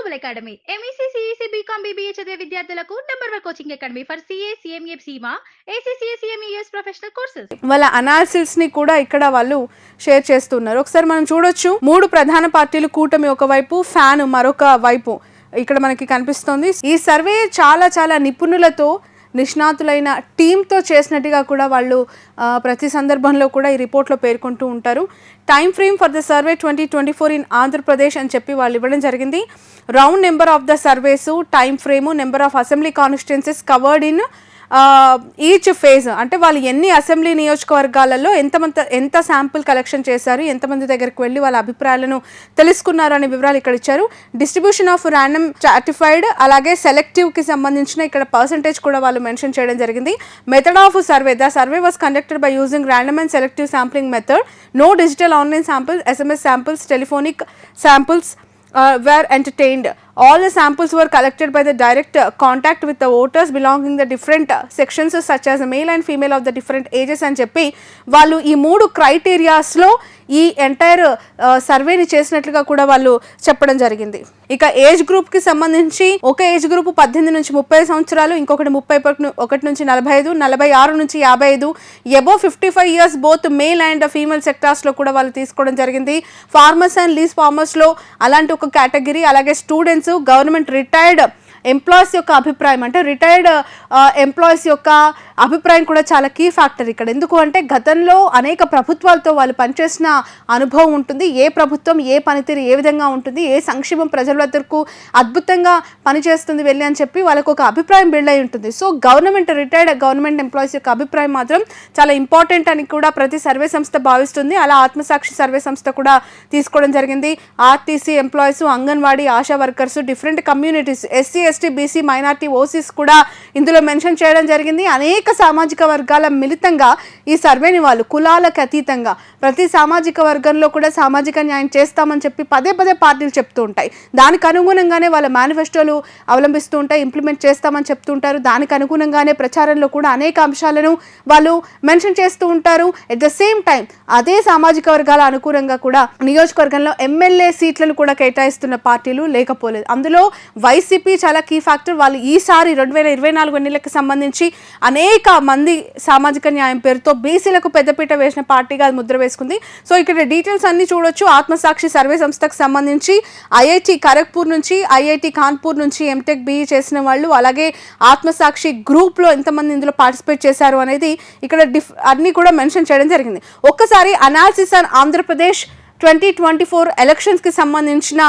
Global academy MEC CEC BCom BBA చదివే విద్యార్థులకు number 1 coaching academy for CA CMA CIMA ACCA CMES professional courses. వాళ్ళ analysis ని కూడా ఇక్కడ వాళ్ళు షేర్ చేస్తున్నారు. ఒకసారి మనం చూడొచ్చు, 3 ప్రధాన పార్టీలు కూటమి ఒకవైపు, ఫ్యాన్ మరొక వైపు ఇక్కడ మనకి కనిపిస్తోంది. ఈ సర్వే చాలా నిపుణులతో నిష్ణాతులైన టీంతో చేసినట్టుగా కూడా వాళ్ళు ప్రతి సందర్భంలో కూడా ఈ రిపోర్ట్లో పేర్కొంటూ ఉంటారు. Time frame for the survey 2024 in Andhra Pradesh అని చెప్పి వాళ్ళు ఇవ్వడం జరిగింది. Round number of the surveys, time frame, number of assembly constituencies covered in each phase, అంటే వాళ్ళు ఎన్ని అసెంబ్లీ నియోజకవర్గాలలో ఎంత శాంపుల్ కలెక్షన్ చేశారు, ఎంతమంది దగ్గరికి వెళ్ళి వాళ్ళ అభిప్రాయాలను తెలుసుకున్నారు అనే వివరాలు ఇక్కడ ఇచ్చారు. డిస్ట్రిబ్యూషన్ ఆఫ్ ర్యాండమ్ స్ట్రాటిఫైడ్ అలాగే సెలెక్టివ్కి సంబంధించిన ఇక్కడ పర్సంటేజ్ కూడా వాళ్ళు మెన్షన్ చేయడం జరిగింది. Method of survey, the survey was conducted by using random and selective sampling method. No digital online samples, SMS samples, telephonic samples were entertained. All the samples were collected by the direct contact with the voters belonging the different sections such as male and female of the different ages అని చెప్పి వాళ్ళు ఈ 3 క్రైటీరియాస్లో ఈ entire సర్వేని చేసినట్లుగా కూడా వాళ్ళు చెప్పడం జరిగింది. ఇక ఏజ్ గ్రూప్కి సంబంధించి ఒక ఏజ్ గ్రూప్ 18 నుంచి 30 సంవత్సరాలు, ఇంకొకటి 31 నుంచి 45, 46 నుంచి 55, above 55 years both male and female సెక్టార్స్లో కూడా వాళ్ళు తీసుకోవడం జరిగింది. ఫార్మర్స్ అండ్ లీజ్ ఫార్మర్స్లో అలాంటి ఒక కేటగిరీ, అలాగే స్టూడెంట్స్, గవర్నమెంట్ రిటైర్డ్ ఎంప్లాయీస్ యొక్క అభిప్రాయం, అంటే రిటైర్డ్ ఎంప్లాయీస్ యొక్క అభిప్రాయం కూడా చాలా కీ ఫ్యాక్టర్ ఇక్కడ. ఎందుకు అంటే గతంలో అనేక ప్రభుత్వాలతో వాళ్ళు పనిచేసిన అనుభవం ఉంటుంది. ఏ ప్రభుత్వం ఏ పనితీరు ఏ విధంగా ఉంటుంది, ఏ సంక్షేమం ప్రజల వద్దకు అద్భుతంగా పనిచేస్తుంది వెళ్ళి అని చెప్పి వాళ్ళకు ఒక అభిప్రాయం బిల్డ్ అయి ఉంటుంది. సో రిటైర్డ్ గవర్నమెంట్ ఎంప్లాయీస్ యొక్క అభిప్రాయం మాత్రం చాలా ఇంపార్టెంట్ అని కూడా ప్రతి సర్వే సంస్థ భావిస్తుంది. అలా ఆత్మసాక్షి సర్వే సంస్థ కూడా తీసుకోవడం జరిగింది. RTC employees, anganwadi, ASHA workers, different communities, SC ST BC minority OCs కూడా ఇందులో మెన్షన్ చేయడం జరిగింది. అనేక సామాజిక వర్గాల మిళితంగా ఈ సర్వేని వాళ్ళు కులాలకు అతీతంగా ప్రతి సామాజిక వర్గంలో కూడా సామాజిక న్యాయం చేస్తామని చెప్పి పదే పార్టీలు చెప్తూ ఉంటాయి. దానికి అనుగుణంగానే వాళ్ళ మేనిఫెస్టోలు అవలంబిస్తూ ఉంటాయి, ఇంప్లిమెంట్ చేస్తామని చెప్తుంటారు. దానికి అనుగుణంగానే ప్రచారంలో కూడా అనేక అంశాలను వాళ్ళు మెన్షన్ చేస్తూ ఉంటారు. ఎట్ ద సేమ్ టైం అదే సామాజిక వర్గాల అనుకూలంగా కూడా నియోజకవర్గంలో ఎమ్మెల్యే సీట్లను కూడా కేటాయిస్తున్న పార్టీలు లేకపోలేదు. అందులో వైసీపీ చాలా కీ ఫ్యాక్టర్. వాళ్ళు ఈసారి 2024 ఎన్నికలకు సంబంధించి అనేక మంది సామాజిక న్యాయం పేరుతో బీసీలకు పెద్దపీట వేసిన పార్టీగా అది ముద్ర వేసుకుంది. సో ఇక్కడ డీటెయిల్స్ అన్ని చూడొచ్చు. ఆత్మసాక్షి సర్వే సంస్థకు సంబంధించి ఐఐటి ఖరగ్పూర్ నుంచి, ఐఐటి కాన్పూర్ నుంచి ఎంటెక్ BE చేసిన వాళ్ళు, అలాగే ఆత్మసాక్షి గ్రూప్లో ఎంతమంది ఇందులో పార్టిసిపేట్ చేశారు అనేది ఇక్కడ అన్ని కూడా మెన్షన్ చేయడం జరిగింది. ఒక్కసారి అనాలిసిస్ ఆన్ ఆంధ్రప్రదేశ్ 2024 ఎలక్షన్స్కి సంబంధించిన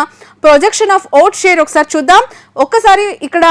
ప్రొజెక్షన్ ఆఫ్ ఓట్ షేర్ ఒకసారి చూద్దాం. ఒక్కసారి ఇక్కడ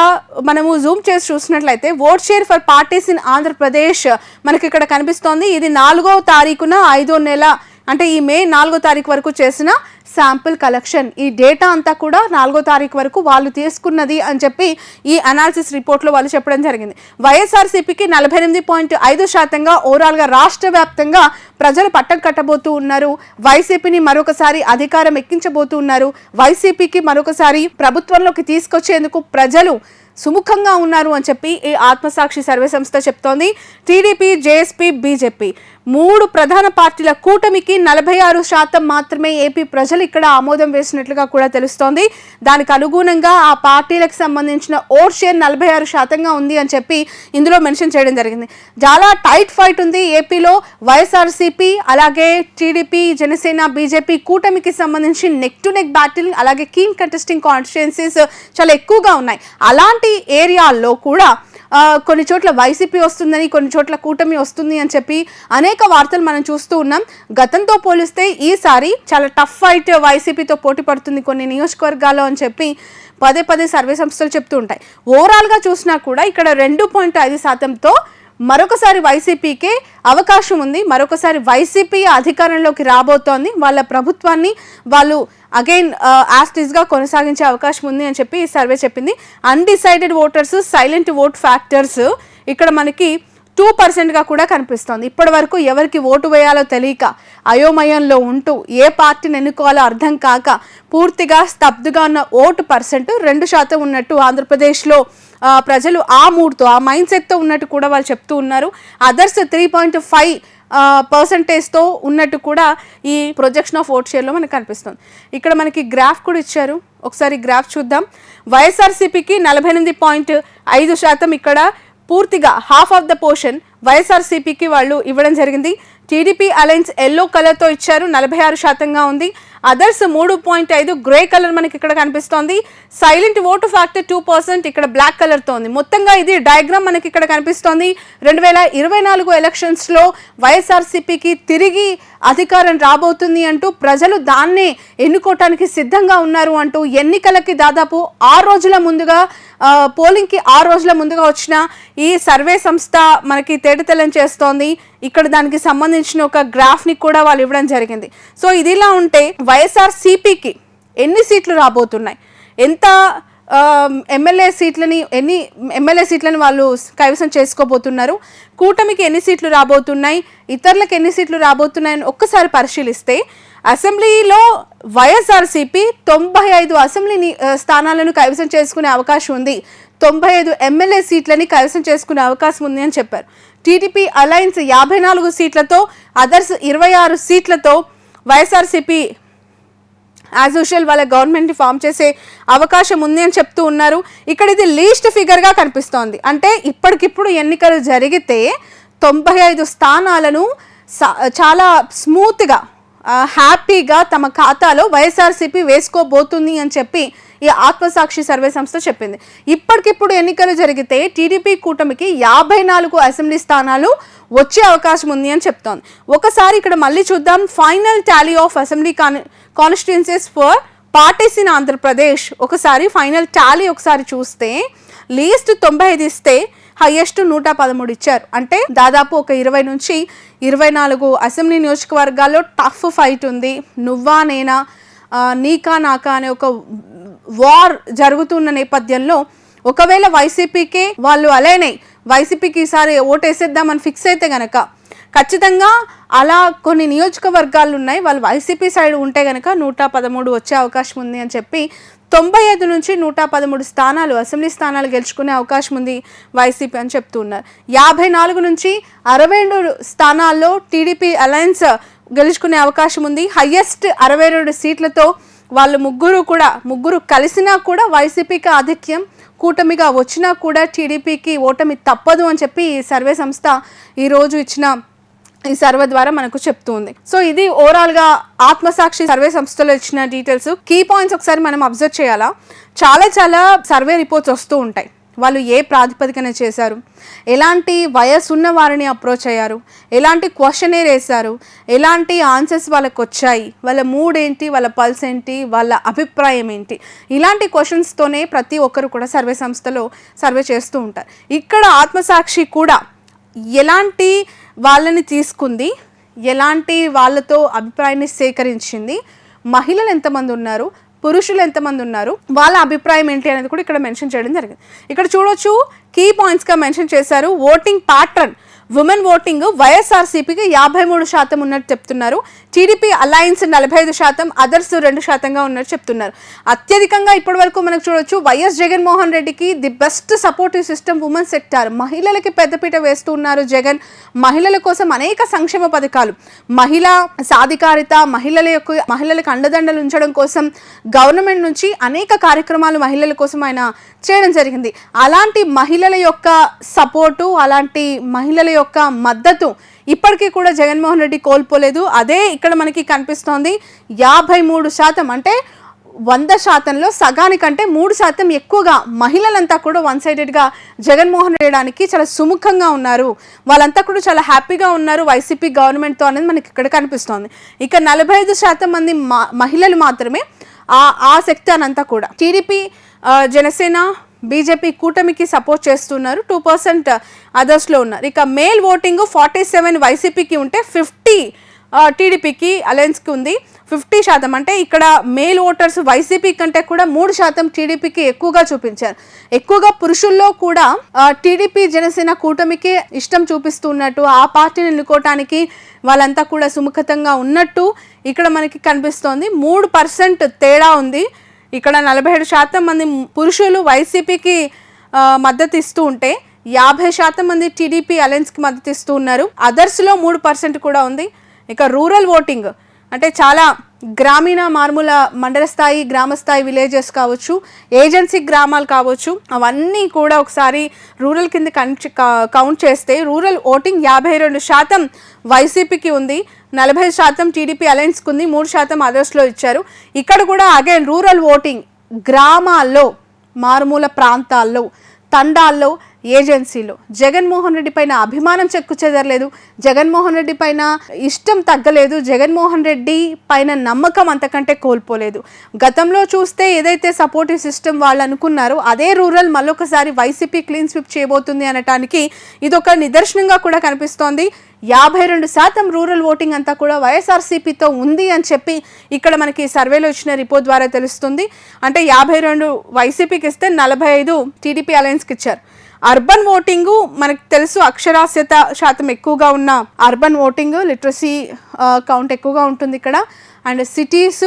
మనము జూమ్ చేసి చూసినట్లయితే vote share for parties in Andhra Pradesh మనకి ఇక్కడ కనిపిస్తోంది. ఇది 4వ తారీఖున 5వ నెల, అంటే ఈ మే 4వ తారీఖు వరకు చేసిన శాంపుల్ కలెక్షన్. ఈ డేటా అంతా కూడా 4వ తారీఖు వరకు వాళ్ళు తీసుకున్నది అని చెప్పి ఈ అనాలిసిస్ రిపోర్ట్లో వాళ్ళు చెప్పడం జరిగింది. వైఎస్ఆర్సీపీకి 48.5% ఓవరాల్గా రాష్ట్ర వ్యాప్తంగా ప్రజలు పట్టం కట్టబోతూ ఉన్నారు. వైసీపీని మరొకసారి అధికారం ఎక్కించబోతూ ఉన్నారు. వైసీపీకి మరొకసారి ప్రభుత్వంలోకి తీసుకొచ్చేందుకు ప్రజలు సుముఖంగా ఉన్నారు అని చెప్పి ఈ ఆత్మసాక్షి సర్వే సంస్థ చెప్తోంది. టీడీపీ, జేఎస్పీ, బీజేపీ 3 ప్రధాన పార్టీల కూటమికి 46% మాత్రమే ఏపీ ప్రజలు ఇక్కడ ఆమోదం వేసినట్లుగా కూడా తెలుస్తోంది. దానికి అనుగుణంగా ఆ పార్టీలకు సంబంధించిన ఓట్ షేర్ 46%గా ఉంది అని చెప్పి ఇందులో మెన్షన్ చేయడం జరిగింది. చాలా టైట్ ఫైట్ ఉంది ఏపీలో. వైఎస్ఆర్సీపీ అలాగే టీడీపీ, జనసేన, బీజేపీ కూటమికి సంబంధించి నెక్ టు నెక్ బ్యాటిల్, అలాగే కీన్ కంటెస్టింగ్ కాన్స్టిట్యుయెన్సీస్ చాలా ఎక్కువగా ఉన్నాయి. అలాంటి ఏరియాల్లో కూడా కొన్ని చోట్ల వైసీపీ వస్తుందని, కొన్ని చోట్ల కూటమి వస్తుంది అని చెప్పి అనేక వార్తలు మనం చూస్తూ ఉన్నాం. గతంతో పోలిస్తే ఈసారి చాలా టఫ్ ఫైట్ వైసీపీతో పోటీ పడుతుంది కొన్ని నియోజకవర్గాల్లో అని చెప్పి పదే సర్వే సంస్థలు చెప్తూ ఉంటాయి. ఓవరాల్గా చూసినా కూడా ఇక్కడ 2.5%తో మరొకసారి వైసీపీకే అవకాశం ఉంది. మరొకసారి వైసీపీ అధికారంలోకి రాబోతోంది. వాళ్ళ ప్రభుత్వాన్ని వాళ్ళు అగైన్ యాస్టిస్గా కొనసాగించే అవకాశం ఉంది అని చెప్పి ఈ సర్వే చెప్పింది. Undecided voters, silent vote factors ఇక్కడ మనకి 2%గా కూడా కనిపిస్తోంది. ఇప్పటి వరకు ఎవరికి ఓటు వేయాలో తెలియక అయోమయంలో ఉంటూ ఏ పార్టీని ఎన్నుకోవాలో అర్థం కాక పూర్తిగా స్తబ్దుగా ఉన్న ఓటు పర్సెంట్ 2% ఉన్నట్టు ఆంధ్రప్రదేశ్లో ప్రజలు ఆ మైండ్ సెట్తో ఉన్నట్టు కూడా వాళ్ళు చెప్తూ ఉన్నారు. అదర్స్ 3.5 పర్సంటేజ్తో ఉన్నట్టు కూడా ఈ ప్రొజెక్షన్ ఆఫ్ ఓట్ షేర్లో మనకు కనిపిస్తుంది. ఇక్కడ మనకి గ్రాఫ్ కూడా ఇచ్చారు, ఒకసారి గ్రాఫ్ చూద్దాం. వైఎస్ఆర్సీపీకి 48.5% ఇక్కడ పూర్తిగా హాఫ్ ఆఫ్ ద పోర్షన్ వైఎస్ఆర్సీపీకి వాళ్ళు ఇవ్వడం జరిగింది. టీడీపీ అలయన్స్ ఎల్లో కలర్తో ఇచ్చారు, 46%గా ఉంది. అదర్స్ 3.5 గ్రే కలర్ మనకి ఇక్కడ కనిపిస్తోంది. సైలెంట్ ఓటు ఫ్యాక్టర్ 2% ఇక్కడ బ్లాక్ కలర్తో ఉంది. మొత్తంగా ఇది డయాగ్రామ్ మనకి ఇక్కడ కనిపిస్తోంది. 2024 ఎలక్షన్స్లో వైఎస్ఆర్సీపీకి తిరిగి అధికారం రాబోతుంది అంటూ ప్రజలు దాన్నే ఎన్నుకోవటానికి సిద్ధంగా ఉన్నారు అంటూ ఎన్నికలకి దాదాపు 6 రోజుల ముందుగా పోలింగ్కి 6 రోజుల ముందుగా వచ్చిన ఈ సర్వే సంస్థ మనకి తేటతెల్లం చేస్తోంది. ఇక్కడ దానికి సంబంధించిన ఒక గ్రాఫ్ని కూడా వాళ్ళు ఇవ్వడం జరిగింది. సో ఇదిలా ఉంటే వైఎస్ఆర్సీపీకి ఎన్ని సీట్లు రాబోతున్నాయి, ఎంత ఎమ్మెల్యే సీట్లని వాళ్ళు కైవసం చేసుకోబోతున్నారు, కూటమికి ఎన్ని సీట్లు రాబోతున్నాయి, ఇతరులకు ఎన్ని సీట్లు రాబోతున్నాయని ఒక్కసారి పరిశీలిస్తే అసెంబ్లీలో వైఎస్ఆర్సీపీ 95 అసెంబ్లీ స్థానాలను కైవసం చేసుకునే అవకాశం ఉంది, 95 ఎమ్మెల్యే సీట్లని కైవసం చేసుకునే అవకాశం ఉంది అని చెప్పారు. టీడీపీ అలయన్స్ 54 సీట్లతో, అదర్స్ 26 సీట్లతో వైఎస్ఆర్సీపీ యాజ్ యూజువల్ వాళ్ళ గవర్నమెంట్ని ఫామ్ చేసే అవకాశం ఉంది అని చెప్తూ ఉన్నారు. ఇక్కడ ఇది లీస్ట్ ఫిగర్గా కనిపిస్తోంది. అంటే ఇప్పటికిప్పుడు ఎన్నికలు జరిగితే 95 స్థానాలను చాలా స్మూత్గా హ్యాపీగా తమ ఖాతాలో వైఎస్ఆర్సీపీ వేసుకోబోతుంది అని చెప్పి ఈ ఆత్మసాక్షి సర్వే సంస్థ చెప్పింది. ఇప్పటికిప్పుడు ఎన్నికలు జరిగితే టీడీపీ కూటమికి 54 అసెంబ్లీ స్థానాలు వచ్చే అవకాశం ఉంది అని చెప్తోంది. ఒకసారి ఇక్కడ మళ్ళీ చూద్దాం. Final Tally of assembly constituencies for parties in Andhra Pradesh. ఒకసారి ఫైనల్ టాలీ ఒకసారి చూస్తే లీస్ట్ 95 ఇస్తే హైయెస్ట్ 113 ఇచ్చారు. అంటే దాదాపు ఒక 20 నుంచి 24 అసెంబ్లీ నియోజకవర్గాల్లో టఫ్ ఫైట్ ఉంది. నువ్వా నేనా, నీకా నాకా అనే ఒక వార్ జరుగుతున్న నేపథ్యంలో ఒకవేళ వైసీపీకే వాళ్ళు అలైనై వైసీపీకి ఈసారి ఓటేసేద్దామని ఫిక్స్ అయితే గనక ఖచ్చితంగా అలా కొన్ని నియోజకవర్గాలు ఉన్నాయి, వాళ్ళు వైసీపీ సైడ్ ఉంటే గనక 113 వచ్చే అవకాశం ఉంది అని చెప్పి 95 నుంచి 113 స్థానాలు అసెంబ్లీ స్థానాలు గెలుచుకునే అవకాశం ఉంది వైసీపీ అని చెప్తూ ఉన్నారు. 54 నుంచి 62 స్థానాల్లో టీడీపీ అలయన్స్ గెలుచుకునే అవకాశం ఉంది. హయ్యెస్ట్ 62 సీట్లతో వాళ్ళు ముగ్గురు కలిసినా కూడా వైసీపీకి ఆధిక్యం, కూటమిగా వచ్చినా కూడా టీడీపీకి ఓటమి తప్పదు అని చెప్పి ఈ సర్వే సంస్థ ఈరోజు ఇచ్చిన ఈ సర్వే ద్వారా మనకు చెప్తుంది. సో ఇది ఓవరాల్గా ఆత్మసాక్షి సర్వే సంస్థలో ఇచ్చిన డీటెయిల్స్. కీ పాయింట్స్ ఒకసారి మనం అబ్జర్వ్ చేయాలా, చాలా సర్వే రిపోర్ట్స్ వస్తూ ఉంటాయి. వాళ్ళు ఏ ప్రాతిపదికన చేశారు, ఎలాంటి వయసు ఉన్న వారిని అప్రోచ్ అయ్యారు, ఎలాంటి క్వశ్చనేర్ వేశారు, ఎలాంటి ఆన్సర్స్ వాళ్ళకు వచ్చాయి, వాళ్ళ మూడ్ ఏంటి, వాళ్ళ పల్స్ ఏంటి, వాళ్ళ అభిప్రాయం ఏంటి, ఇలాంటి క్వశ్చన్స్తోనే ప్రతి ఒక్కరు కూడా సర్వే సంస్థలో సర్వే చేస్తూ ఉంటారు. ఇక్కడ ఆత్మసాక్షి కూడా ఎలాంటి వాళ్ళని తీసుకుంది, ఎలాంటి వాళ్ళతో అభిప్రాయాన్ని సేకరించింది, మహిళలు ఎంతమంది ఉన్నారు, పురుషులు ఎంతమంది ఉన్నారు, వాళ్ళ అభిప్రాయం ఏంటి అనేది కూడా ఇక్కడ మెన్షన్ చేయడం జరిగింది. ఇక్కడ చూడొచ్చు కీ పాయింట్స్గా మెన్షన్ చేశారు. ఓటింగ్ ప్యాటర్న్, ఉమెన్ ఓటింగ్ వైఎస్ఆర్సీపీకి 53% ఉన్నట్టు చెప్తున్నారు. టీడీపీ అలయన్స్ 45%, అదర్స్ 2%గా ఉన్నట్టు చెప్తున్నారు. అత్యధికంగా ఇప్పటి వరకు మనకు చూడొచ్చు వైఎస్ జగన్మోహన్ రెడ్డికి the best supportive system women sector, మహిళలకి పెద్దపీట వేస్తూ ఉన్నారు జగన్. మహిళల కోసం అనేక సంక్షేమ పథకాలు, మహిళా సాధికారిత, మహిళలకు అండదండలు ఉంచడం కోసం గవర్నమెంట్ నుంచి అనేక కార్యక్రమాలు మహిళల కోసం ఆయన చేయడం జరిగింది. అలాంటి మహిళల యొక్క సపోర్టు, అలాంటి మహిళల యొక్క మద్దతు ఇప్పటికీ కూడా జగన్మోహన్ రెడ్డి కోల్పోలేదు. అదే ఇక్కడ మనకి కనిపిస్తోంది. 53%, అంటే 100%లో సగానికంటే 3% ఎక్కువగా మహిళలంతా కూడా వన్ సైడెడ్గా జగన్మోహన్ రెడ్డికి చాలా సుముఖంగా ఉన్నారు, వాళ్ళంతా కూడా చాలా హ్యాపీగా ఉన్నారు వైసీపీ గవర్నమెంట్తో అనేది మనకి ఇక్కడ కనిపిస్తోంది. ఇక 45% మంది మహిళలు మాత్రమే ఆ సెక్టార్ అంతా కూడా టీడీపీ, జనసేన, బీజేపీ కూటమికి సపోర్ట్ చేస్తున్నారు. 2% అదర్స్లో ఉన్నారు. ఇక మేల్ ఓటింగ్ 47 వైసీపీకి ఉంటే 50 టీడీపీకి అలయన్స్కి ఉంది. 50%, అంటే ఇక్కడ మేల్ ఓటర్స్ వైసీపీ కంటే కూడా 3% టీడీపీకి ఎక్కువగా చూపించారు. ఎక్కువగా పురుషుల్లో కూడా టీడీపీ, జనసేన కూటమికి ఇష్టం చూపిస్తున్నట్టు, ఆ పార్టీని ఎన్నుకోవటానికి వాళ్ళంతా కూడా సుముఖతంగా ఉన్నట్టు ఇక్కడ మనకి కనిపిస్తోంది. 3% తేడా ఉంది. ఇక్కడ 47% మంది పురుషులు వైసీపీకి మద్దతు ఇస్తూ ఉంటే 50% మంది టీడీపీ అలయన్స్కి మద్దతు ఇస్తూ ఉన్నారు. అదర్స్లో 3% కూడా ఉంది. ఇక రూరల్ ఓటింగ్ అంటే చాలా గ్రామీణ మారుమూల మండల స్థాయి గ్రామ స్థాయి విలేజెస్ కావచ్చు, ఏజెన్సీ గ్రామాలు కావచ్చు, అవన్నీ కూడా ఒకసారి రూరల్ కింద కౌంట్ చేస్తే రూరల్ ఓటింగ్ 52% వైసీపీకి ఉంది, 40% టీడీపీ అలయన్స్కి ఉంది, 3% అదర్స్లో ఇచ్చారు. ఇక్కడ కూడా అగైన్ రూరల్ ఓటింగ్ గ్రామాల్లో మారుమూల ప్రాంతాల్లో తండాల్లో ఏజెన్సీలో జగన్మోహన్ రెడ్డి పైన అభిమానం చెక్కు చెదరలేదు, జగన్మోహన్ రెడ్డి పైన ఇష్టం తగ్గలేదు, జగన్మోహన్ రెడ్డి పైన నమ్మకం అంతకంటే కోల్పోలేదు. గతంలో చూస్తే ఏదైతే సపోర్టివ్ సిస్టమ్ వాళ్ళు అనుకున్నారో అదే రూరల్ మళ్ళొకసారి వైసీపీ క్లీన్ స్విప్ చేయబోతుంది అనటానికి ఇదొక నిదర్శనంగా కూడా కనిపిస్తోంది. 52% రూరల్ ఓటింగ్ అంతా కూడా వైఎస్ఆర్సీపీతో ఉంది అని చెప్పి ఇక్కడ మనకి సర్వేలో ఇచ్చిన రిపోర్ట్ ద్వారా తెలుస్తుంది. అంటే 52 వైసీపీకి ఇస్తే 45 టీడీపీ అలయన్స్కి ఇచ్చారు. అర్బన్ ఓటింగు మనకు తెలుసు, అక్షరాస్యత శాతం ఎక్కువగా ఉన్న అర్బన్ ఓటింగ్ లిటరసీ కౌంట్ ఎక్కువగా ఉంటుంది ఇక్కడ. And cities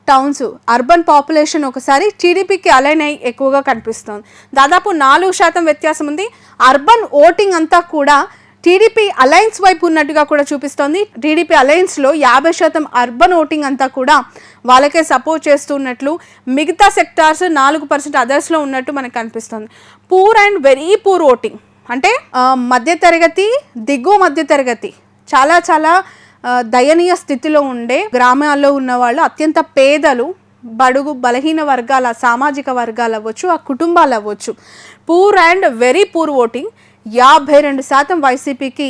towns urban population ఒకసారి టీడీపీకి అలైన్ అయ్యి ఎక్కువగా కనిపిస్తుంది. దాదాపు 4% వ్యత్యాసం ఉంది. అర్బన్ ఓటింగ్ అంతా కూడా టీడీపీ అలయన్స్ వైపు ఉన్నట్టుగా కూడా చూపిస్తోంది. టీడీపీ అలయన్స్లో 50% అర్బన్ ఓటింగ్ అంతా కూడా వాళ్ళకే సపోర్ట్ చేస్తున్నట్లు, మిగతా సెక్టార్స్ 4% అదర్స్లో ఉన్నట్టు మనకు కనిపిస్తుంది. Poor and very poor voting అంటే మధ్యతరగతి దిగువ మధ్యతరగతి చాలా చాలా దయనీయ స్థితిలో ఉండే గ్రామాల్లో ఉన్న వాళ్ళు, అత్యంత పేదలు, బడుగు బలహీన వర్గాల సామాజిక వర్గాలు అవ్వచ్చు, ఆ కుటుంబాలు అవ్వచ్చు. Poor and very poor voting 52% వైసీపీకి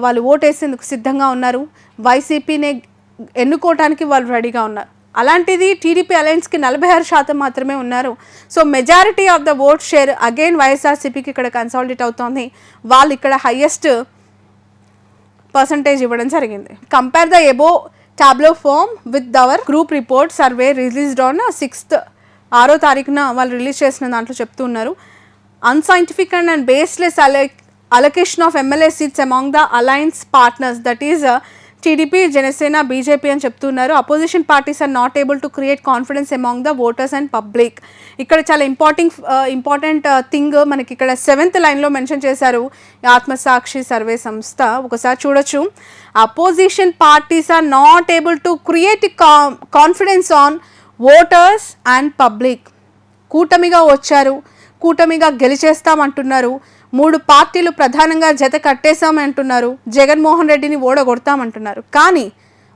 వాళ్ళు ఓటేసేందుకు సిద్ధంగా ఉన్నారు. వైసీపీని ఎన్నుకోవటానికి వాళ్ళు రెడీగా ఉన్నారు. అలాంటిది టీడీపీ అలయన్స్కి 46% మాత్రమే ఉన్నారు. So majority of the vote share again వైఎస్ఆర్సీపీకి ఇక్కడ కన్సాలిడేట్ అవుతోంది. వాళ్ళు ఇక్కడ హైయెస్ట్ పర్సంటేజ్ ఇవ్వడం జరిగింది. కంపేర్ ద ఎబో టాబ్లో form with our group report survey released on 6వ తారీఖున వాళ్ళు రిలీజ్ చేసిన దాంట్లో చెప్తున్నారు. Unscientific and baseless allocation of MLA seats among the alliance partners, that is TDP Janasena BJP అని చెప్తున్నారు. Opposition parties are not able to create confidence among the voters and public. ఇక్కడ చాలా ఇంపార్టెంట్ థింగ్ మనకి ఇక్కడ 7th లైన్లో mention చేశారు ఆత్మసాక్షి survey సంస్థ. ఒకసారి చూడొచ్చు. Opposition parties are not able to create confidence on voters and public. కూటమిగా వచ్చారు, కూటమిగా గెలిచేస్తామంటున్నారు, 3 పార్టీలు ప్రధానంగా జత కట్టేశామంటున్నారు, జగన్మోహన్ రెడ్డిని ఓడగొడతామంటున్నారు. కానీ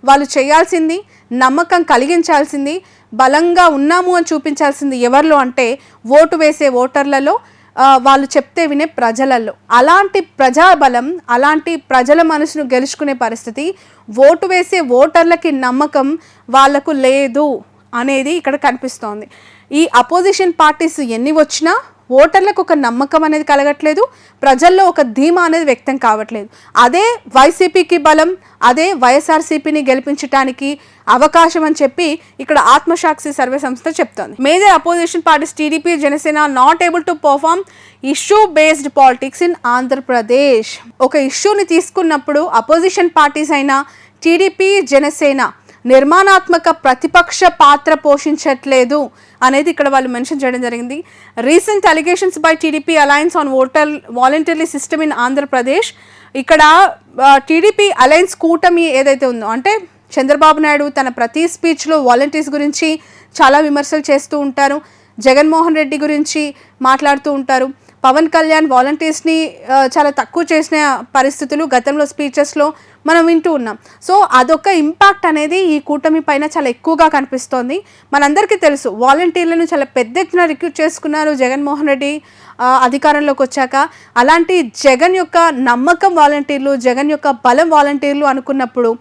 వాళ్ళు చేయాల్సింది, నమ్మకం కలిగించాల్సింది, బలంగా ఉన్నాము అని చూపించాల్సింది ఎవరిలో అంటే ఓటు వేసే ఓటర్లలో, వాళ్ళు చెప్తే వినే ప్రజలలో. అలాంటి ప్రజాబలం, అలాంటి ప్రజల మనసును గెలుచుకునే పరిస్థితి ఓటు వేసే ఓటర్లకి నమ్మకం వాళ్లకు లేదు అనేది ఇక్కడ కనిపిస్తోంది. ఈ అపోజిషన్ పార్టీస్ ఎన్ని వచ్చినా ఓటర్లకు ఒక నమ్మకం అనేది కలగట్లేదు, ప్రజల్లో ఒక ధీమా అనేది వ్యక్తం కావట్లేదు. అదే వైసీపీకి బలం, అదే వైఎస్ఆర్సీపీని గెలిపించడానికి అవకాశం అని చెప్పి ఇక్కడ ఆత్మసాక్షి సర్వే సంస్థ చెప్తోంది. Major opposition parties TDP Janasena not able to perform issue based politics in Andhra Pradesh. ఒక ఇష్యూని తీసుకున్నప్పుడు అపోజిషన్ పార్టీస్ అయినా టీడీపీ జనసేన నిర్మాణాత్మక ప్రతిపక్ష పాత్ర పోషించట్లేదు అనేది ఇక్కడ వాళ్ళు మెన్షన్ చేయడం జరిగింది. Recent allegations by TDP alliance on voter voluntary system in Andhra Pradesh. ఇక్కడ టీడీపీ అలయన్స్ కూటమి ఏదైతే ఉందో, అంటే చంద్రబాబు నాయుడు తన ప్రతి స్పీచ్లో వాలంటీర్స్ గురించి చాలా విమర్శలు చేస్తూ ఉంటారు, జగన్మోహన్ రెడ్డి గురించి మాట్లాడుతూ ఉంటారు, పవన్ కళ్యాణ్ వాలంటీర్స్ని చాలా తక్కువ చేసిన పరిస్థితులు గతంలో స్పీచెస్లో మనం వింటూ ఉన్నాం. సో అదొక ఇంపాక్ట్ అనేది ఈ కూటమి పైన చాలా ఎక్కువగా కనిపిస్తోంది. మనందరికీ తెలుసు వాలంటీర్లను చాలా పెద్ద ఎత్తున రిక్రూట్ చేసుకున్నారు జగన్మోహన్ రెడ్డి అధికారంలోకి వచ్చాక. అలాంటి జగన్ యొక్క నమ్మకం వాలంటీర్లు, జగన్ యొక్క బలం వాలంటీర్లు అనుకున్నప్పుడు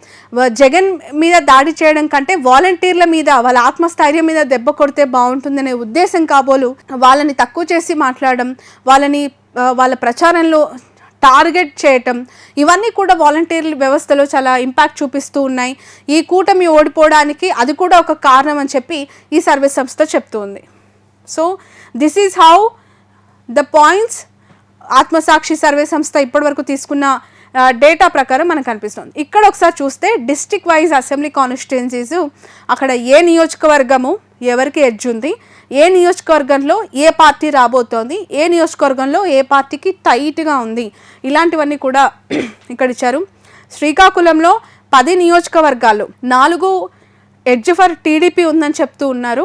జగన్ మీద దాడి చేయడం కంటే వాలంటీర్ల మీద, వాళ్ళ ఆత్మస్థైర్యం మీద దెబ్బ కొడితే బాగుంటుందనే ఉద్దేశం కాబోలు వాళ్ళని తక్కువ చేసి మాట్లాడడం, వాళ్ళ ప్రచారంలో టార్గెట్ చేయటం, ఇవన్నీ కూడా వాలంటీర్ వ్యవస్థలో చాలా ఇంపాక్ట్ చూపిస్తూ ఉన్నాయి. ఈ కూటమి ఓడిపోవడానికి అది కూడా ఒక కారణం అని చెప్పి ఈ సర్వే సంస్థ చెప్తుంది. So this is how the points ఆత్మసాక్షి సర్వే సంస్థ ఇప్పటివరకు తీసుకున్న డేటా ప్రకారం మనకు కనిపిస్తుంది. ఇక్కడ ఒకసారి చూస్తే డిస్ట్రిక్ట్ వైజ్ అసెంబ్లీ కాన్స్టిట్యుయెన్సీస్, అక్కడ ఏ నియోజకవర్గము ఎవరికి ఎడ్జ్ ఉంది, ఏ నియోజకవర్గంలో ఏ పార్టీ రాబోతోంది, ఏ నియోజకవర్గంలో ఏ పార్టీకి టైట్గా ఉంది, ఇలాంటివన్నీ కూడా ఇక్కడ ఇచ్చారు. శ్రీకాకుళంలో 10 నియోజకవర్గాలు 4 ఎడ్జ్ ఫర్ టీడీపీ ఉందని చెప్తూ ఉన్నారు,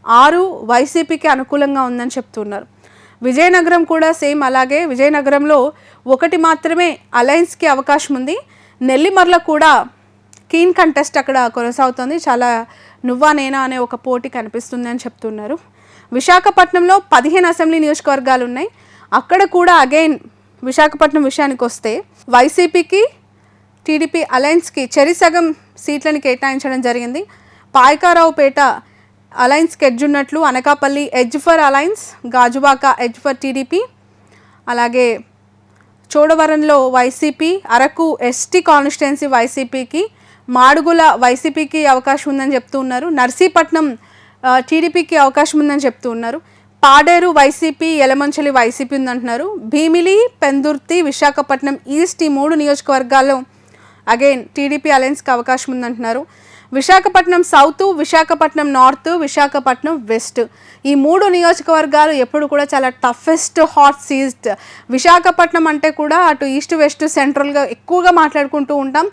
6 వైసీపీకి అనుకూలంగా ఉందని చెప్తున్నారు. విజయనగరం కూడా సేమ్ అలాగే, విజయనగరంలో 1 మాత్రమే అలయన్స్కి అవకాశం ఉంది. నెల్లిమర్ల కూడా కీన్ కంటెస్ట్ అక్కడ కొనసాగుతుంది, చాలా నువ్వా నేనా అనే ఒక పోటీ కనిపిస్తుంది అని చెప్తున్నారు. విశాఖపట్నంలో 15 అసెంబ్లీ నియోజకవర్గాలు ఉన్నాయి, అక్కడ కూడా అగైన్ విశాఖపట్నం విషయానికి వస్తే వైసీపీకి టీడీపీ అలయన్స్కి చెరిసగం సీట్లను కేటాయించడం జరిగింది. పాయకారావుపేట అలయన్స్కి ఎడ్జ్ ఉన్నట్లు, Anakapalli edge for alliance, Gajuwaka edge for TDP, అలాగే చోడవరంలో వైసీపీ, అరకు ఎస్టీ కాన్స్టిట్యున్సీ వైసీపీకి, మాడుగుల వైసీపీకి అవకాశం ఉందని చెప్తూ ఉన్నారు. నర్సీపట్నం టీడీపీకి అవకాశం ఉందని చెప్తూ ఉన్నారు. పాడేరు వైసీపీ, యలమంచిలి వైసీపీ ఉందంటున్నారు. భీమిలి, పెందుర్తి, విశాఖపట్నం ఈస్ట్ ఈ 3 నియోజకవర్గాల్లో అగైన్ టీడీపీ అలయన్స్కి అవకాశం ఉందంటున్నారు. Visakhapatnam south, Visakhapatnam north, Visakhapatnam west ఈ 3 నియోజకవర్గాలు ఎప్పుడు కూడా చాలా టఫెస్ట్ హాట్ సీజ్డ్. విశాఖపట్నం అంటే కూడా అటు ఈస్ట్ వెస్ట్ సెంట్రల్గా ఎక్కువగా మాట్లాడుకుంటూ ఉంటాం.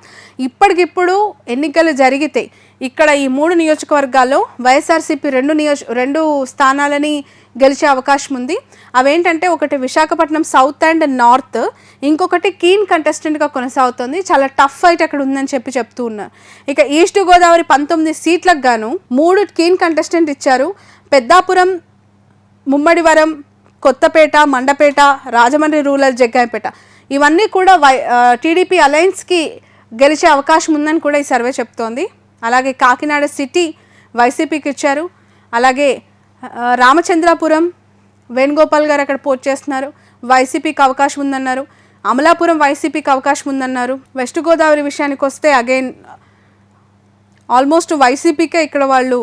ఇప్పటికిప్పుడు ఎన్నికలు జరిగితే ఇక్కడ ఈ 3 నియోజకవర్గాల్లో వైఎస్ఆర్సీపీ 2 స్థానాలని గెలిచే అవకాశం ఉంది. అవేంటంటే ఒకటి విశాఖపట్నం సౌత్ అండ్ నార్త్, ఇంకొకటి కీన్ కంటెస్టెంట్గా కొనసాగుతుంది. చాలా టఫ్ ఫైట్ అక్కడ ఉందని చెప్తూ ఉన్నారు. ఇక ఈస్ట్ గోదావరి 19 సీట్లకు గాను 3 కీన్ కంటెస్టెంట్ ఇచ్చారు. పెద్దాపురం, ముమ్మడివరం, కొత్తపేట, మండపేట, రాజమండ్రి రూరల్, జగ్గాయపేట ఇవన్నీ కూడా టీడీపీ అలయన్స్కి గెలిచే అవకాశం ఉందని కూడా ఈ సర్వే చెప్తోంది. అలాగే కాకినాడ సిటీ వైసీపీకి ఇచ్చారు. అలాగే రామచంద్రాపురం వేణుగోపాల్ గారు అక్కడ పోటీ చేస్తున్నారు, వైసీపీకి అవకాశం ఉందన్నారు. అమలాపురం వైసీపీకి అవకాశం ఉందన్నారు. వెస్ట్ గోదావరి విషయానికి వస్తే అగైన్ ఆల్మోస్ట్ వైసీపీకే ఇక్కడ వాళ్ళు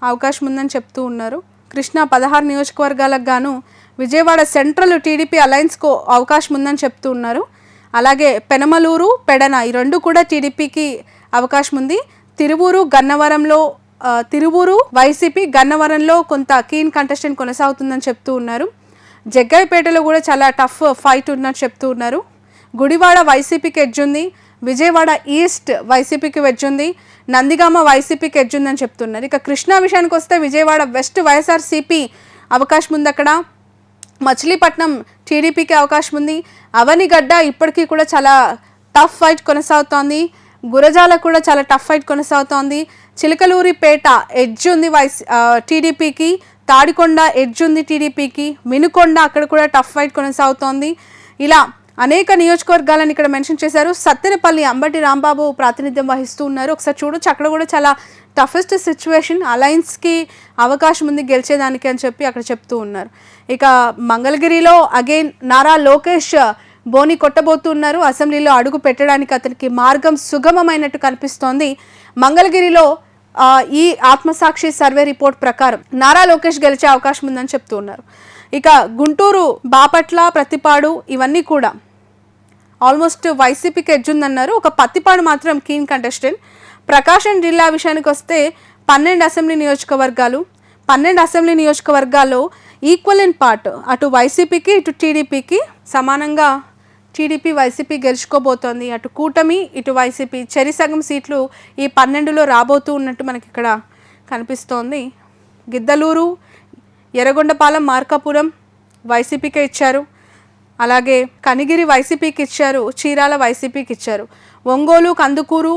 అవకాశం ఉందని చెప్తూ ఉన్నారు. కృష్ణా 16 నియోజకవర్గాలకు గాను విజయవాడ సెంట్రల్ టీడీపీ అలయన్స్కు అవకాశం ఉందని చెప్తూ ఉన్నారు. అలాగే పెనమలూరు, పెడన ఈ 2 కూడా టీడీపీకి అవకాశం ఉంది. తిరువూరు వైసీపీ, గన్నవరంలో కొంత కీన్ కంటెస్టెంట్ కొనసాగుతుందని చెప్తూ ఉన్నారు. జగ్గాయపేటలో కూడా చాలా టఫ్ ఫైట్ ఉన్నట్టు చెప్తూ ఉన్నారు. గుడివాడ వైసీపీకి ఎడ్జ్ ఉంది, విజయవాడ ఈస్ట్ వైసీపీకి ఎడ్జ్ ఉంది, నందిగామ వైసీపీకి ఎడ్జ్ ఉందని చెప్తున్నారు. ఇక కృష్ణా విషయానికి వస్తే విజయవాడ వెస్ట్ వైఎస్ఆర్సీపీ అవకాశం ఉంది, అక్కడ మచిలీపట్నం టీడీపీకి అవకాశం ఉంది. అవనిగడ్డ ఇప్పటికీ కూడా చాలా టఫ్ ఫైట్ కొనసాగుతోంది. గురజాల కూడా చాలా టఫ్ ఫైట్ కొనసాగుతోంది. చిలకలూరిపేట ఎడ్జ్ ఉంది టీడీపీకి, తాడికొండ ఎడ్జ్ ఉంది టీడీపీకి, వినుకొండ అక్కడ కూడా టఫ్ ఫైట్ కొనసాగుతోంది. ఇలా అనేక నియోజకవర్గాలను ఇక్కడ మెన్షన్ చేశారు. సత్తెనపల్లి అంబటి రాంబాబు ప్రాతినిధ్యం వహిస్తూ ఉన్నారు. ఒకసారి చూడొచ్చు, అక్కడ కూడా చాలా టఫెస్ట్ సిచ్యువేషన్, అలయన్స్కి అవకాశం ఉంది గెలిచేదానికి అని చెప్పి అక్కడ చెప్తూ ఉన్నారు. ఇక మంగళగిరిలో అగైన్ నారా లోకేష్ బోని కొట్టబోతున్నారు. అసెంబ్లీలో అడుగు పెట్టడానికి అతనికి మార్గం సుగమమైనట్టు కనిపిస్తోంది. మంగళగిరిలో ఈ ఆత్మసాక్షి సర్వే రిపోర్ట్ ప్రకారం నారా లోకేష్ గెలిచే అవకాశం ఉందని చెప్తూ ఉన్నారు. ఇక గుంటూరు, బాపట్ల, ప్రతిపాడు ఇవన్నీ కూడా ఆల్మోస్ట్ వైసీపీకి ఎడ్జ్ ఉందన్నారు. ఒక పత్తిపాడు మాత్రం కీన్ కంటెస్టెంట్. ప్రకాశం జిల్లా విషయానికి వస్తే 12 అసెంబ్లీ నియోజకవర్గాల్లో ఈక్వల్ ఇన్ పార్ట్ అటు వైసీపీకి ఇటు టీడీపీకి సమానంగా టీడీపీ వైసీపీ గెలుచుకోబోతోంది. అటు కూటమి ఇటు వైసీపీ చెరిసగం సీట్లు ఈ 12లో రాబోతూ ఉన్నట్టు మనకి ఇక్కడ కనిపిస్తోంది. గిద్దలూరు, ఎర్రగొండపాలెం, మార్కాపురం వైసీపీకే ఇచ్చారు. అలాగే కనిగిరి వైసీపీకి ఇచ్చారు, చీరాల వైసీపీకి ఇచ్చారు. ఒంగోలు, కందుకూరు,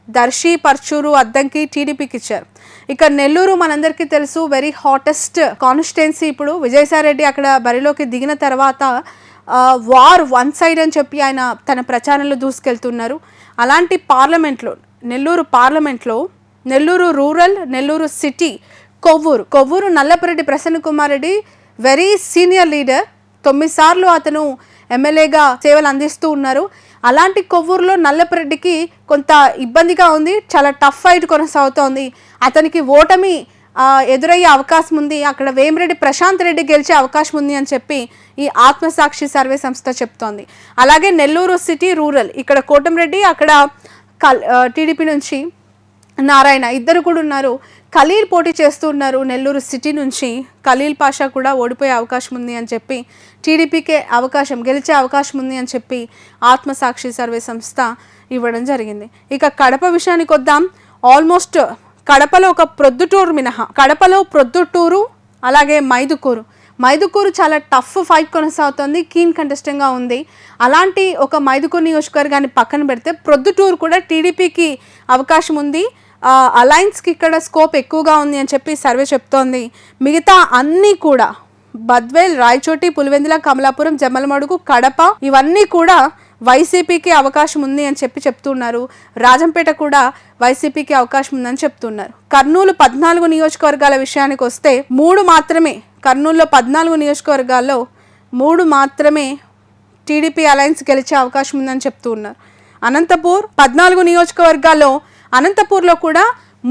దర్శి, పర్చూరు, అద్దంకి టీడీపీకి ఇచ్చారు. ఇక నెల్లూరు మనందరికీ తెలుసు, వెరీ హాటెస్ట్ కాన్స్టిట్యున్సీ. ఇప్పుడు విజయసాయిరెడ్డి అక్కడ బరిలోకి దిగిన తర్వాత వార్ వన్ సైడ్ అని చెప్పి ఆయన తన ప్రచారంలో దూసుకెళ్తున్నారు. అలాంటి నెల్లూరు పార్లమెంట్లో Nellore rural, Nellore city, Kovvur Nallapareddy Prasanna Kumar Reddy very senior leader, 9 సార్లు అతను ఎమ్మెల్యేగా సేవలు అందిస్తూ ఉన్నారు. అలాంటి కొవ్వూరులో నల్లపరెడ్డికి కొంత ఇబ్బందిగా ఉంది, చాలా టఫ్ ఫైట్ కొనసాగుతోంది. అతనికి ఓటమి ఎదురయ్యే అవకాశం ఉంది. అక్కడ వేమిరెడ్డి ప్రశాంత్ రెడ్డి గెలిచే అవకాశం ఉంది అని చెప్పి ఈ ఆత్మసాక్షి సర్వే సంస్థ చెప్తోంది. అలాగే నెల్లూరు సిటీ రూరల్, ఇక్కడ కోటంరెడ్డి, అక్కడ టీడీపీ నుంచి నారాయణ ఇద్దరు కూడా ఉన్నారు. ఖలీల్ పోటీ చేస్తున్నారు నెల్లూరు సిటీ నుంచి. ఖలీల్ పాషా కూడా ఓడిపోయే అవకాశం ఉంది అని చెప్పి, టీడీపీకే గెలిచే అవకాశం ఉంది అని చెప్పి ఆత్మసాక్షి సర్వే సంస్థ ఇవ్వడం జరిగింది. ఇక కడప విషయానికి వద్దాం. ఆల్మోస్ట్ కడపలో ఒక ప్రొద్దుటూరు మినహా, కడపలో ప్రొద్దుటూరు అలాగే మైదుకూరు చాలా టఫ్ ఫైట్ కొనసాగుతుంది, కీన్ కంటెస్టింగ్గా ఉంది. అలాంటి ఒక మైదుకూరు నియోజకవర్గాన్ని పక్కన పెడితే ప్రొద్దుటూరు కూడా టీడీపీకి అవకాశం ఉంది, అలయన్స్కి ఇక్కడ స్కోప్ ఎక్కువగా ఉంది అని చెప్పి సర్వే చెప్తోంది. మిగతా అన్నీ కూడా బద్వేల్, రాయచోటి, పులివెందుల, కమలాపురం, జమ్మలమడుగు, కడప ఇవన్నీ కూడా వైసీపీకి అవకాశం ఉంది అని చెప్తున్నారు. రాజంపేట కూడా వైసీపీకి అవకాశం ఉందని చెప్తున్నారు. కర్నూలు 14 నియోజకవర్గాల విషయానికి వస్తే 3 మాత్రమే, కర్నూలులో 14 నియోజకవర్గాల్లో 3 మాత్రమే టీడీపీ అలయన్స్ గెలిచే అవకాశం ఉందని చెప్తూ ఉన్నారు. అనంతపూర్ 14 నియోజకవర్గాల్లో అనంతపూర్లో కూడా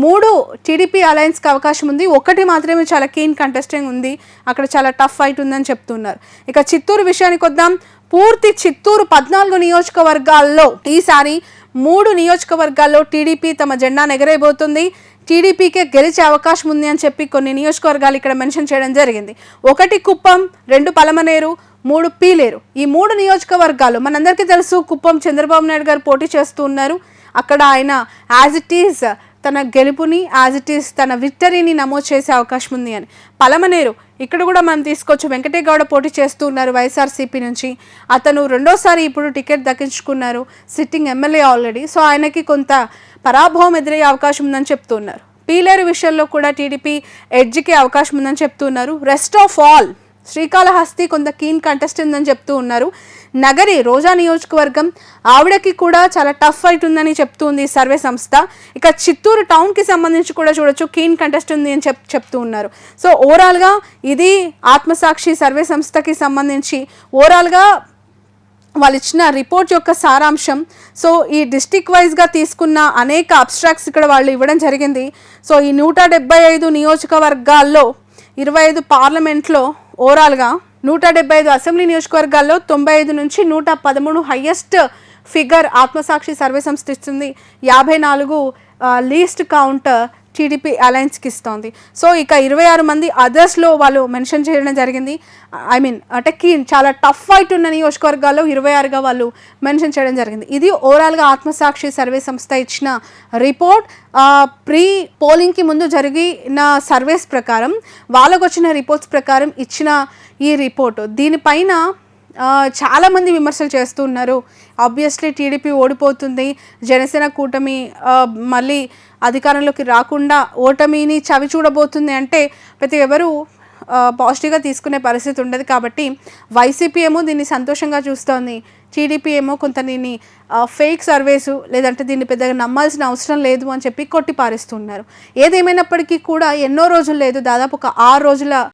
3 టీడీపీ అలయన్స్కి అవకాశం ఉంది, 1 మాత్రమే చాలా కీన్ కంటెస్టింగ్ ఉంది, అక్కడ చాలా టఫ్ ఫైట్ ఉందని చెప్తున్నారు. ఇక చిత్తూరు విషయానికి వద్దాం. పూర్తి చిత్తూరు 14 నియోజకవర్గాల్లో ఈసారి 3 నియోజకవర్గాల్లో టీడీపీ తమ జెండాను ఎగరేయబోతుంది. టీడీపీకే గెలిచే అవకాశం ఉంది అని చెప్పి కొన్ని నియోజకవర్గాలు ఇక్కడ మెన్షన్ చేయడం జరిగింది. 1 కుప్పం, 2 పలమనేరు, 3 పీలేరు. ఈ 3 నియోజకవర్గాలు మనందరికీ తెలుసు. కుప్పం చంద్రబాబు నాయుడు గారు పోటీ చేస్తూ ఉన్నారు. అక్కడ ఆయన యాజ్ ఇట్ ఈజ్ తన గెలుపుని, యాజ్ ఇట్ ఈజ్ తన విక్టరీని నమోదు చేసే అవకాశం ఉంది అని. పలమనేరు ఇక్కడ కూడా మనం తీసుకోవచ్చు. వెంకటేగౌడ పోటీ చేస్తూ ఉన్నారు వైఎస్ఆర్సీపీ నుంచి. అతను 2వసారి ఇప్పుడు టికెట్ దక్కించుకున్నారు, సిట్టింగ్ ఎమ్మెల్యే ఆల్రెడీ. సో ఆయనకి కొంత పరాభవం ఎదురయ్యే అవకాశం ఉందని చెప్తున్నారు. పీలేరు విషయంలో కూడా టీడీపీ ఎడ్జ్కి అవకాశం ఉందని చెప్తున్నారు. రెస్ట్ ఆఫ్ ఆల్ శ్రీకాళహస్తి కొంత కీన్ కంటెస్ట్ ఉందని చెప్తూ ఉన్నారు. నగరి రోజా నియోజకవర్గం, ఆవిడకి కూడా చాలా టఫ్ ఫైట్ ఉందని చెప్తుంది సర్వే సంస్థ. ఇక చిత్తూరు టౌన్కి సంబంధించి కూడా చూడొచ్చు, కీన్ కంటెస్ట్ ఉంది అని చెప్తూ ఉన్నారు. సో ఓవరాల్గా ఇది ఆత్మసాక్షి సర్వే సంస్థకి సంబంధించి ఓవరాల్గా వాళ్ళు ఇచ్చిన రిపోర్ట్ యొక్క సారాంశం. సో ఈ డిస్టిక్ వైజ్గా తీసుకున్న అనేక అబ్స్ట్రాక్ట్స్ ఇక్కడ వాళ్ళు ఇవ్వడం జరిగింది. సో ఈ 175 నియోజకవర్గాల్లో 25 పార్లమెంట్లో ఓవరాల్గా 175 అసెంబ్లీ నియోజకవర్గాల్లో 95 నుంచి 113 హయ్యెస్ట్ ఫిగర్ ఆత్మసాక్షి సర్వే సంస్థ ఇస్తుంది. 54 లీస్ట్ కౌంట్ టీడీపీ అలయన్స్కి ఇస్తోంది. సో ఇక 26 మంది అదర్స్లో వాళ్ళు మెన్షన్ చేయడం జరిగింది. అంటే చాలా టఫ్ ఫైట్ ఉన్న నియోజకవర్గాల్లో 26గా వాళ్ళు మెన్షన్ చేయడం జరిగింది. ఇది ఓవరాల్గా ఆత్మసాక్షి సర్వే సంస్థ ఇచ్చిన రిపోర్ట్. ప్రీ పోలింగ్కి ముందు జరిగిన సర్వేస్ ప్రకారం, వాళ్ళకు వచ్చిన రిపోర్ట్స్ ప్రకారం ఇచ్చిన ఈ రిపోర్టు. దీనిపైన చాలామంది విమర్శలు చేస్తూ ఉన్నారు. ఆబ్వియస్లీ టీడీపీ ఓడిపోతుంది, జనసేన కూటమి మళ్ళీ అధికారంలోకి రాకుండా ఓటమిని చవి చూడబోతుంది అంటే ప్రతి ఎవరు పాజిటివ్గా తీసుకునే పరిస్థితి ఉండదు. కాబట్టి వైసీపీ ఏమో దీన్ని సంతోషంగా చూస్తోంది, టీడీపీ ఏమో కొంత దీన్ని ఫేక్ సర్వేసు, లేదంటే దీన్ని పెద్దగా నమ్మాల్సిన అవసరం లేదు అని చెప్పి కొట్టిపారేస్తున్నారు. ఏదేమైనప్పటికీ కూడా ఎన్నో రోజులు లేదు, దాదాపు ఒక 6 రోజుల